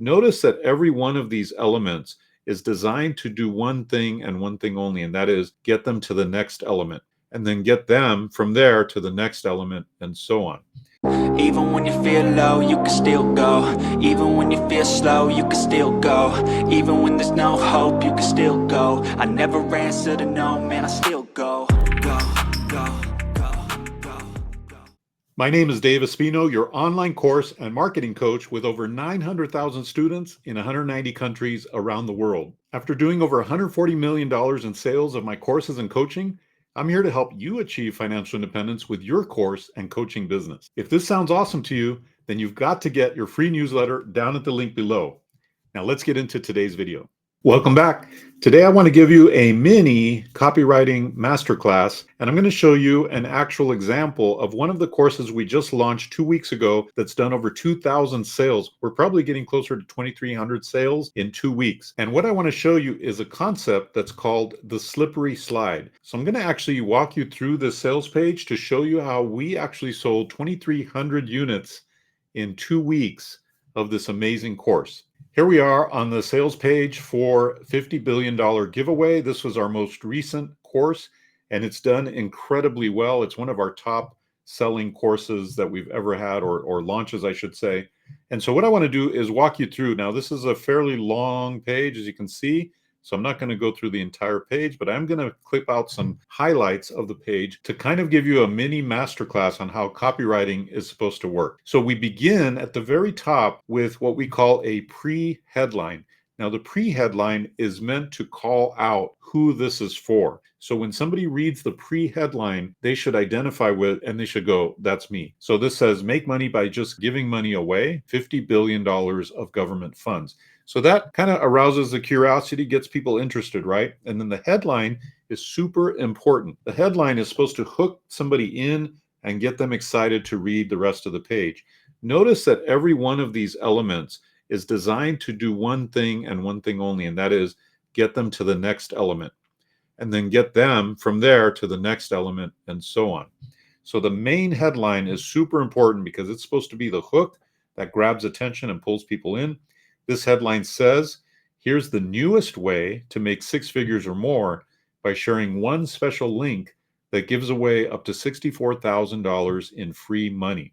Notice that every one of these elements is designed to do one thing and one thing only, and that is get them to the next element, and then get them from there to the next element, and so on. Even when you feel low, you can still go. Even when you feel slow, you can still go. Even when there's no hope, you can still go. I never answer to no, man, I still go. Go, go, go, go, go. My name is Dave Espino, your online course and marketing coach with over 900,000 students in 190 countries around the world. After doing over $140 million in sales of my courses and coaching, I'm here to help you achieve financial independence with your course and coaching business. If this sounds awesome to you, then you've got to get your free newsletter down at the link below. Now let's get into today's video. Welcome back. Today I want to give you a mini copywriting masterclass, and I'm going to show you an actual example of one of the courses we just launched 2 weeks ago that's done over 2,000 sales. We're probably getting closer to 2,300 sales in 2 weeks. And what I want to show you is a concept that's called the slippery slide. So I'm going to actually walk you through this sales page to show you how we actually sold 2,300 units in 2 weeks of this amazing course. Here we are on the sales page for $50 billion giveaway. This was our most recent course, and it's done incredibly well. It's one of our top selling courses that we've ever had, or launches, I should say. And so what I want to do is walk you through. Now, this is a fairly long page, as you can see. So I'm not going to go through the entire page, but I'm going to clip out some highlights of the page to kind of give you a mini masterclass on how copywriting is supposed to work. So we begin at the very top with what we call a pre-headline. Now, the pre-headline is meant to call out who this is for. So when somebody reads the pre-headline, they should identify with, and they should go, that's me. So this says, make money by just giving money away, $50 billion of government funds. So that kind of arouses the curiosity, gets people interested, right? And then the headline is super important. The headline is supposed to hook somebody in and get them excited to read the rest of the page. Notice that every one of these elements is designed to do one thing and one thing only, and that is get them to the next element, and then get them from there to the next element, and so on. So the main headline is super important because it's supposed to be the hook that grabs attention and pulls people in. This headline says, here's the newest way to make 6 figures or more by sharing one special link that gives away up to $64,000 in free money.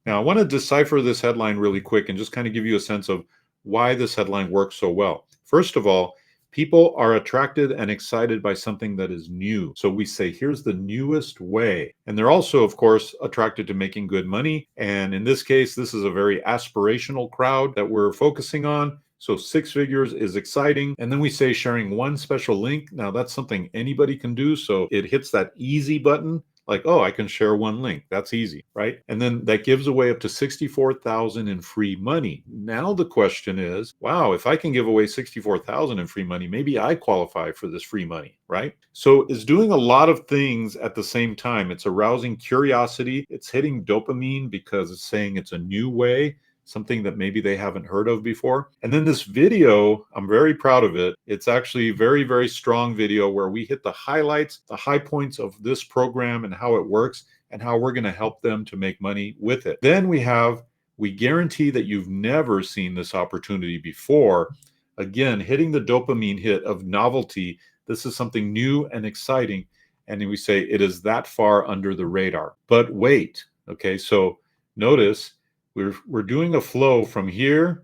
Now, I want to decipher this headline really quick and just kind of give you a sense of why this headline works so well. First of all, people are attracted and excited by something that is new. So we say, here's the newest way. And they're also, of course, attracted to making good money. And in this case, this is a very aspirational crowd that we're focusing on. So 6 figures is exciting. And then we say sharing one special link. Now that's something anybody can do. So it hits that easy button. Like, oh, I can share one link. That's easy, right? And then that gives away up to $64,000 in free money. Now the question is, wow, if I can give away $64,000 in free money, maybe I qualify for this free money, right? So it's doing a lot of things at the same time. It's arousing curiosity. It's hitting dopamine because it's saying it's a new way, something that maybe they haven't heard of before. And then this video, I'm very proud of it. It's actually a very, very strong video where we hit the highlights, the high points of this program and how it works and how we're going to help them to make money with it. Then we guarantee that you've never seen this opportunity before. Again, hitting the dopamine hit of novelty. This is something new and exciting. And then we say it is that far under the radar. But wait, okay, so notice we're doing a flow from here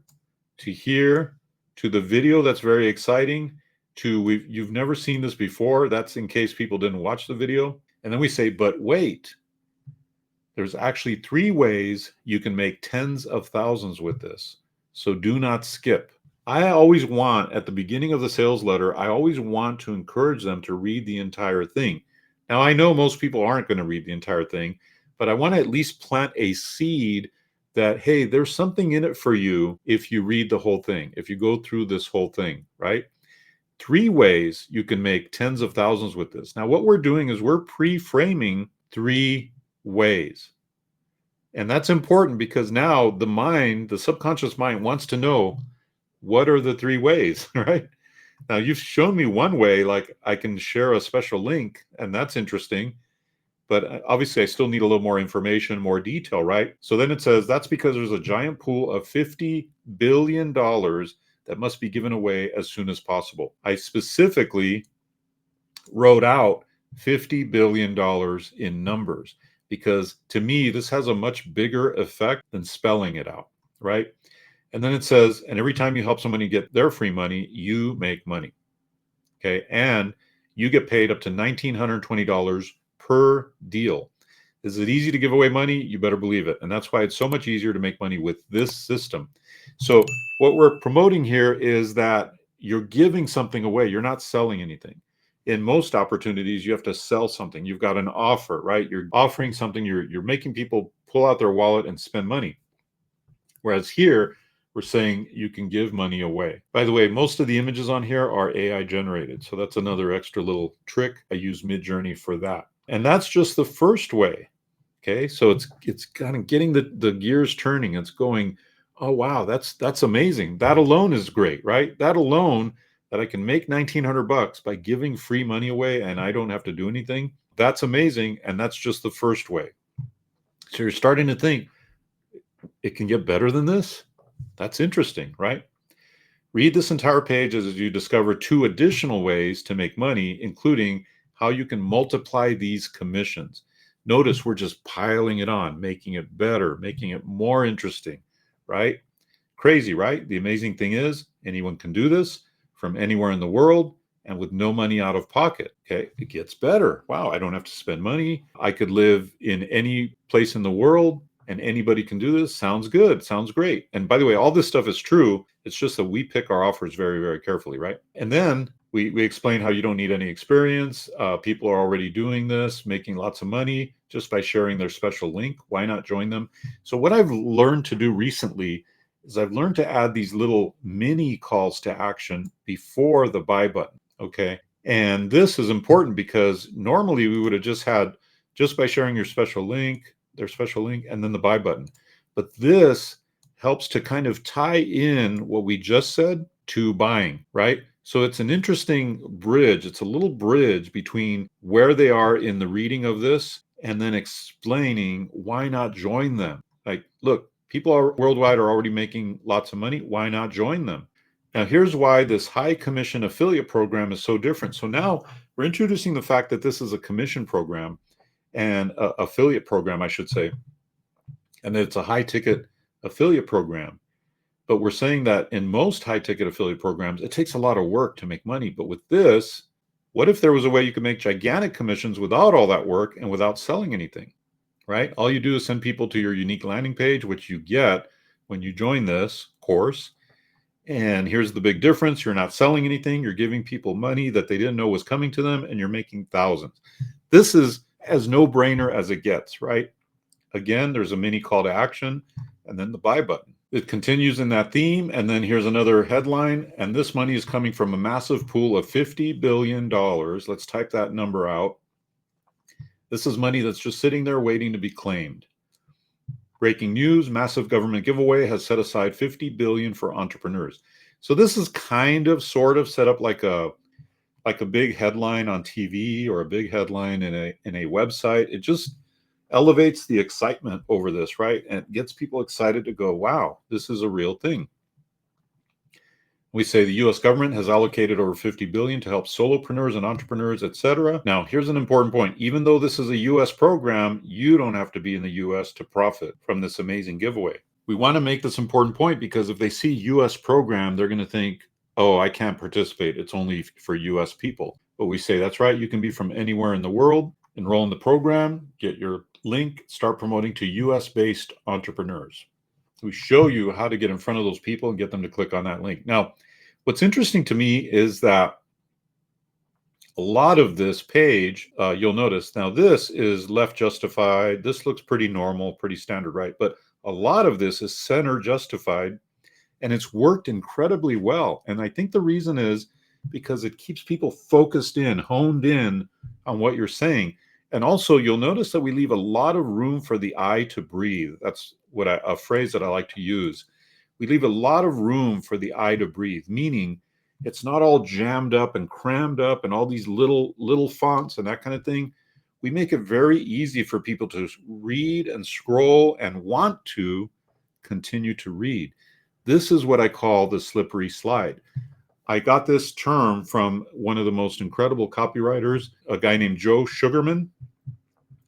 to the video that's very exciting to you've never seen this before. That's in case people didn't watch the video. And then we say, but wait, there's actually 3 ways you can make tens of thousands with this. So do not skip. I always want, at the beginning of the sales letter, I always want to encourage them to read the entire thing. Now, I know most people aren't going to read the entire thing, but I want to at least plant a seed that, hey, there's something in it for you if you read the whole thing, if you go through this whole thing, right? 3 ways you can make tens of thousands with this. Now, what we're doing is we're pre-framing 3 ways. And that's important because now the mind, the subconscious mind wants to know, what are the 3 ways, right? Now, you've shown me one way, like I can share a special link, and that's interesting. but obviously I still need a little more information, more detail, right? So then it says that's because there's a giant pool of $50 billion that must be given away as soon as possible. I specifically wrote out $50 billion in numbers because to me, this has a much bigger effect than spelling it out, right? And then it says, and every time you help somebody get their free money, you make money. Okay. And you get paid up to $1,920 per deal. Is it easy to give away money? You better believe it. And that's why it's so much easier to make money with this system. So what we're promoting here is that you're giving something away. You're not selling anything. In most opportunities, you have to sell something. You've got an offer, right? You're offering something. You're making people pull out their wallet and spend money. Whereas here, we're saying you can give money away. By the way, most of the images on here are AI generated. So that's another extra little trick. I use Midjourney for that. And that's just the first way. Okay. So it's kind of getting the gears turning. It's going, oh wow, that's amazing. That alone is great, right? That alone, that I can make $1,900 by giving free money away and I don't have to do anything. That's amazing. And that's just the first way. So you're starting to think it can get better than this. That's interesting, right? Read this entire page as you discover 2 additional ways to make money, including how you can multiply these commissions. Notice we're just piling it on, making it better, making it more interesting, right? Crazy, right? The amazing thing is anyone can do this from anywhere in the world and with no money out of pocket. Okay, it gets better. Wow, I don't have to spend money. I could live in any place in the world and anybody can do this. Sounds good. Sounds great. And by the way, all this stuff is true. It's just that we pick our offers very, very carefully, right? And then we explain how you don't need any experience. People are already doing this, making lots of money just by sharing their special link. Why not join them? So what I've learned to do recently is I've learned to add these little mini calls to action before the buy button. Okay. And this is important because normally we would have just had just by sharing your special link, their special link, and then the buy button. But this helps to kind of tie in what we just said to buying, right? So it's an interesting bridge. It's a little bridge between where they are in the reading of this and then explaining why not join them. Like, look, people are worldwide are already making lots of money. Why not join them? Now, here's why this high commission affiliate program is so different. So now we're introducing the fact that this is a commission program and affiliate program, I should say, and that it's a high ticket affiliate program. But we're saying that in most high ticket affiliate programs, it takes a lot of work to make money. But with this, what if there was a way you could make gigantic commissions without all that work and without selling anything, right? All you do is send people to your unique landing page, which you get when you join this course. And here's the big difference. You're not selling anything. You're giving people money that they didn't know was coming to them, and you're making thousands. This is as no-brainer as it gets, right? Again, there's a mini call to action and then the buy button. It continues in that theme. And then here's another headline. And this money is coming from a massive pool of $50 billion. Let's type that number out. This is money that's just sitting there waiting to be claimed. Breaking news, massive government giveaway has set aside $50 billion for entrepreneurs. So this is kind of sort of set up like a big headline on TV or a big headline in a website. It just elevates the excitement over this, right? And it gets people excited to go, wow, this is a real thing. We say the US government has allocated over $50 billion to help solopreneurs and entrepreneurs, etc. Now, here's an important point. Even though this is a US program, you don't have to be in the US to profit from this amazing giveaway. We want to make this important point because if they see US program, they're going to think, oh, I can't participate. It's only for US people. But we say, that's right. You can be from anywhere in the world, enroll in the program, get your link, start promoting to US-based entrepreneurs. We show you how to get in front of those people and get them to click on that link. Now, what's interesting to me is that a lot of this page, you'll notice, now this is left justified. This looks pretty normal, pretty standard, right? But a lot of this is center justified, and it's worked incredibly well. And I think the reason is because it keeps people focused in, honed in on what you're saying. And also, you'll notice that we leave a lot of room for the eye to breathe. That's a phrase that I like to use. We leave a lot of room for the eye to breathe, meaning it's not all jammed up and crammed up and all these little fonts and that kind of thing. We make it very easy for people to read and scroll and want to continue to read. This is what I call the slippery slide. I got this term from one of the most incredible copywriters, a guy named Joe Sugarman.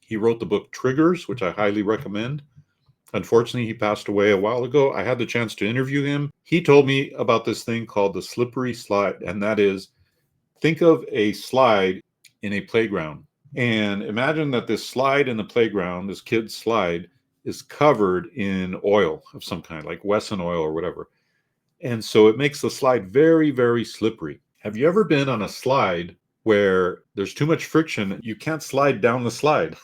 He wrote the book Triggers, which I highly recommend. Unfortunately, he passed away a while ago. I had the chance to interview him. He told me about this thing called the slippery slide, and that is, think of a slide in a playground. And imagine that this slide in the playground, this kid's slide, is covered in oil of some kind, like Wesson oil or whatever. And so it makes the slide very, very slippery. Have you ever been on a slide where there's too much friction? You can't slide down the slide.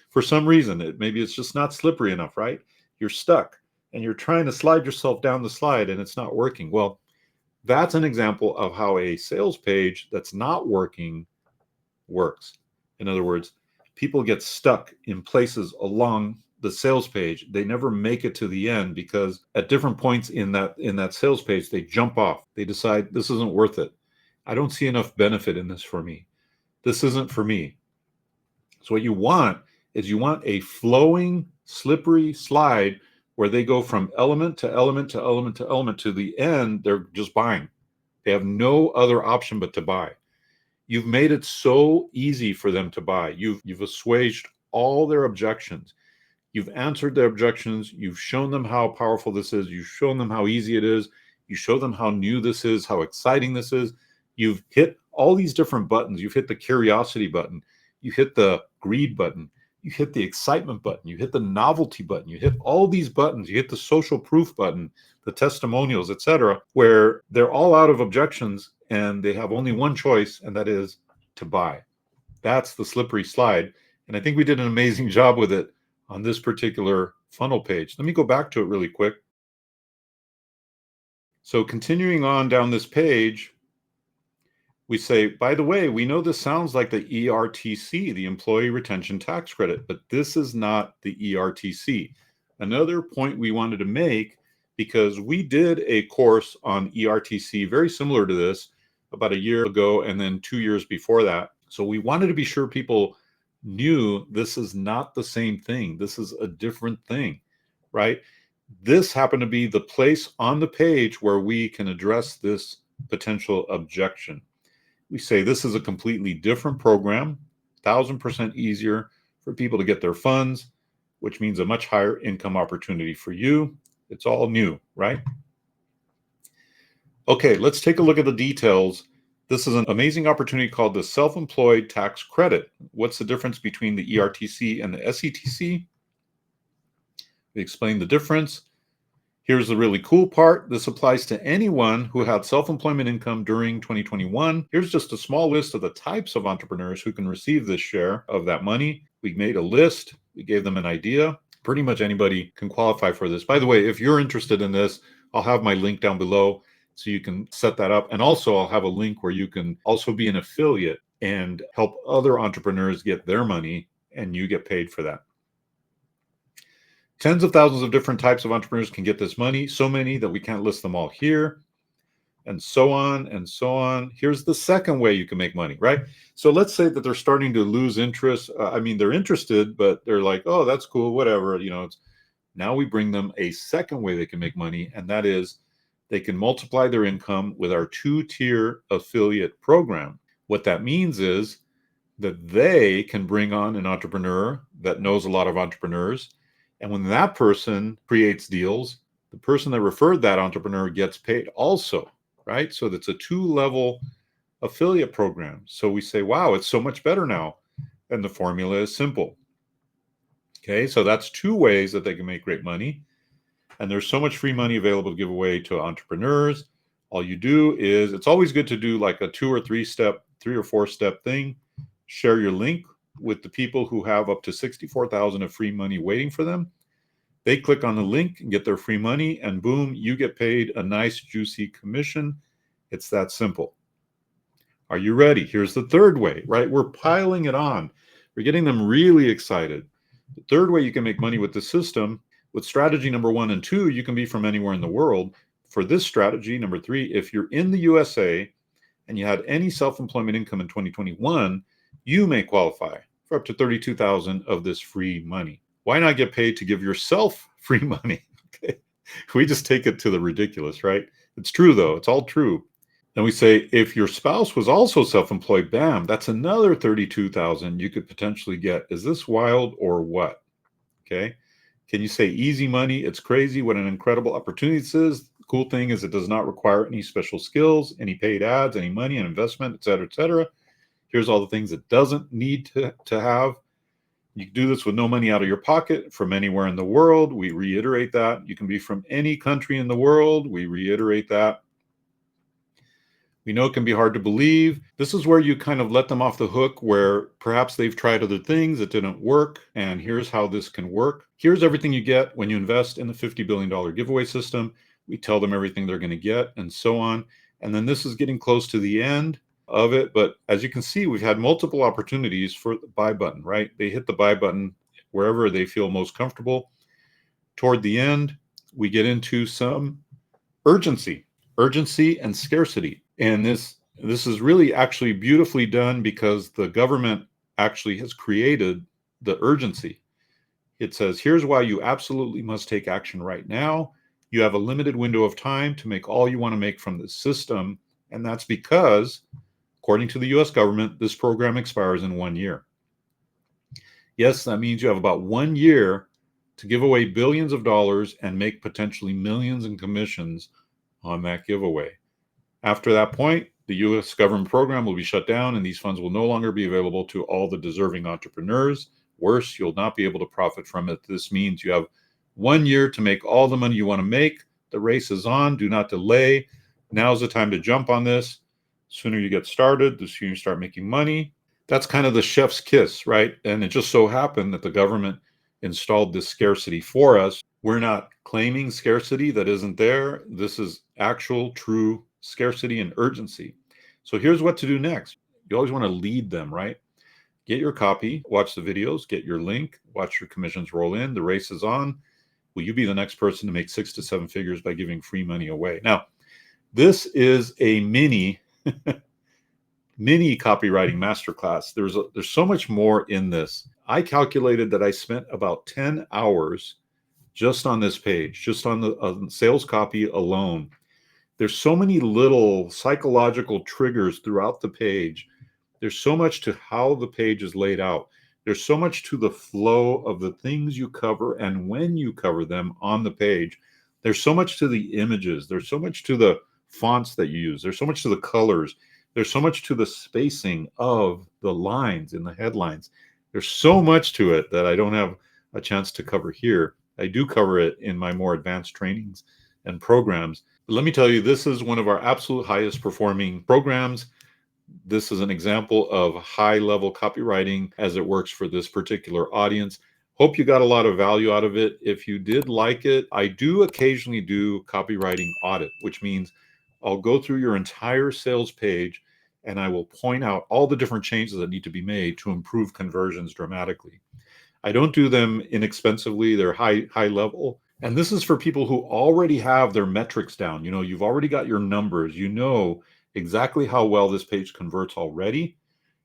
For some reason, maybe it's just not slippery enough, right? You're stuck and you're trying to slide yourself down the slide and it's not working. Well, that's an example of how a sales page that's not working works. In other words, people get stuck in places along the sales page. They never make it to the end because at different points in that sales page, they jump off. They decide this isn't worth it. I don't see enough benefit in this for me. This isn't for me. So what you want is you want a flowing, slippery slide where they go from element to element to element to element to the end. They're just buying. They have no other option but to buy. You've made it so easy for them to buy. You've assuaged all their objections. You've answered their objections. You've shown them how powerful this is. You've shown them how easy it is. You show them how new this is, how exciting this is. You've hit all these different buttons. You've hit the curiosity button. You hit the greed button. You hit the excitement button. You hit the novelty button. You hit all these buttons. You hit the social proof button, the testimonials, etc., where they're all out of objections and they have only one choice, and that is to buy. That's the slippery slide. And I think we did an amazing job with it on this particular funnel page. Let me go back to it really quick. So continuing on down this page, we say, by the way, we know this sounds like the ERTC, the Employee Retention Tax Credit, but this is not the ERTC. Another point we wanted to make, because we did a course on ERTC very similar to this about a year ago and then 2 years before that. So we wanted to be sure people knew this is not the same thing. This is a different thing, right? This happened to be the place on the page where we can address this potential objection. We say this is a completely different program, 1,000% easier for people to get their funds, which means a much higher income opportunity for you. It's all new, right? Okay, let's take a look at the details. This is an amazing opportunity called the Self-Employed Tax Credit. What's the difference between the ERTC and the SETC? We explain the difference. Here's the really cool part. This applies to anyone who had self-employment income during 2021. Here's just a small list of the types of entrepreneurs who can receive this share of that money. We made a list. We gave them an idea. Pretty much anybody can qualify for this. By the way, if you're interested in this, I'll have my link down below so you can set that up. And also I'll have a link where you can also be an affiliate and help other entrepreneurs get their money and you get paid for that. Tens of thousands of different types of entrepreneurs can get this money, so many that we can't list them all here, and so on and so on. Here's the second way you can make money, right? So let's say that they're starting to lose interest. They're interested, but they're like, oh, that's cool, whatever. Now we bring them a second way they can make money, and that is they can multiply their income with our 2-tier affiliate program. What that means is that they can bring on an entrepreneur that knows a lot of entrepreneurs. And when that person creates deals, the person that referred that entrepreneur gets paid also, right? So that's a 2-level affiliate program. So we say, wow, it's so much better now. And the formula is simple. Okay, so that's 2 ways that they can make great money. And there's so much free money available to give away to entrepreneurs. All you do is, it's always good to do like a 2 or 3 or 4 step thing. Share your link with the people who have up to $64,000 of free money waiting for them. They click on the link and get their free money, and boom, you get paid a nice juicy commission. It's that simple. Are you ready? Here's the third way, right? We're piling it on. We're getting them really excited. The third way you can make money with the system, with strategy number 1 and 2, you can be from anywhere in the world. For this strategy, number 3, if you're in the USA and you had any self-employment income in 2021, you may qualify for up to 32,000 of this free money. Why not get paid to give yourself free money? Okay. We just take it to the ridiculous, right? It's true though. It's all true. Then we say if your spouse was also self-employed, bam, that's another 32,000 you could potentially get. Is this wild or what? Okay. Can you say easy money? It's crazy. What an incredible opportunity this is. The cool thing is it does not require any special skills, any paid ads, any money, and investment, et cetera, et cetera. Here's all the things it doesn't need to have. You can do this with no money out of your pocket from anywhere in the world. We reiterate that. You can be from any country in the world. We reiterate that. We know it can be hard to believe. This is where you kind of let them off the hook, where perhaps they've tried other things that didn't work, and here's how this can work. Here's everything you get when you invest in the $50 billion giveaway system. We tell them everything they're going to get and so on. And then this is getting close to the end of it. But as you can see, we've had multiple opportunities for the buy button, right? They hit the buy button wherever they feel most comfortable. Toward the end, we get into some urgency and scarcity. And this is really actually beautifully done because the government actually has created the urgency. It says, here's why you absolutely must take action right now. You have a limited window of time to make all you want to make from this system. And that's because, according to the US government, this program expires in 1 year. Yes, that means you have about 1 year to give away billions of dollars and make potentially millions in commissions on that giveaway. After that point, the US government program will be shut down and these funds will no longer be available to all the deserving entrepreneurs. Worse, you'll not be able to profit from it. This means you have 1 year to make all the money you want to make. The race is on. Do not delay. Now's the time to jump on this. The sooner you get started, the sooner you start making money. That's kind of the chef's kiss, right? And it just so happened that the government installed this scarcity for us. We're not claiming scarcity that isn't there. This is actual, true scarcity and urgency. So here's what to do next. You always want to lead them, right? Get your copy, watch the videos, get your link, watch your commissions roll in. The race is on. Will you be the next person to make 6 to 7 figures by giving free money away? Now, this is a mini copywriting masterclass. There's so much more in this. I calculated that I spent about 10 hours just on this page, just on the sales copy alone. There's so many little psychological triggers throughout the page. There's so much to how the page is laid out. There's so much to the flow of the things you cover and when you cover them on the page. There's so much to the images. There's so much to the fonts that you use. There's so much to the colors. There's so much to the spacing of the lines in the headlines. There's so much to it that I don't have a chance to cover here. I do cover it in my more advanced trainings and programs. But let me tell you, this is one of our absolute highest performing programs. This is an example of high level copywriting as it works for this particular audience. Hope you got a lot of value out of it. If you did like it, I do occasionally do copywriting audit, which means I'll go through your entire sales page and I will point out all the different changes that need to be made to improve conversions dramatically. I don't do them inexpensively. They're high level. And this is for people who already have their metrics down. You know, you've already got your numbers. You know exactly how well this page converts already.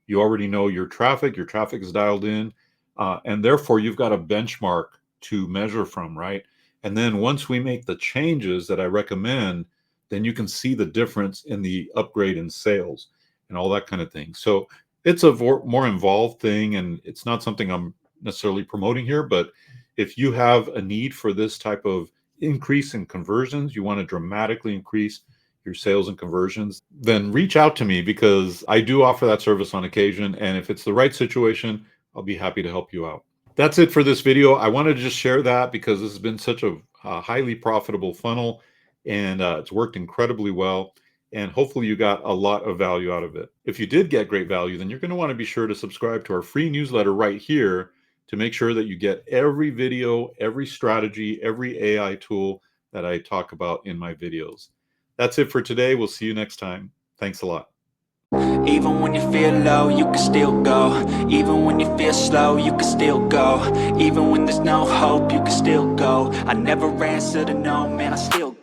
You already know your traffic is dialed in. And therefore, you've got a benchmark to measure from, right? And then once we make the changes that I recommend, then you can see the difference in the upgrade in sales and all that kind of thing. So it's a more involved thing, and it's not something I'm necessarily promoting here, but if you have a need for this type of increase in conversions, you want to dramatically increase your sales and conversions, then reach out to me because I do offer that service on occasion. And if it's the right situation, I'll be happy to help you out. That's it for this video. I wanted to just share that because this has been such a highly profitable funnel and it's worked incredibly well. And hopefully you got a lot of value out of it. If you did get great value, then you're going to want to be sure to subscribe to our free newsletter right here to make sure that you get every video, every strategy, every AI tool that I talk about in my videos. That's it for today. We'll see you next time. Thanks a lot. Even when you feel low, you can still go. Even when you feel slow, you can still go. Even when there's no hope, you can still go. I never answer to no, man, I still go.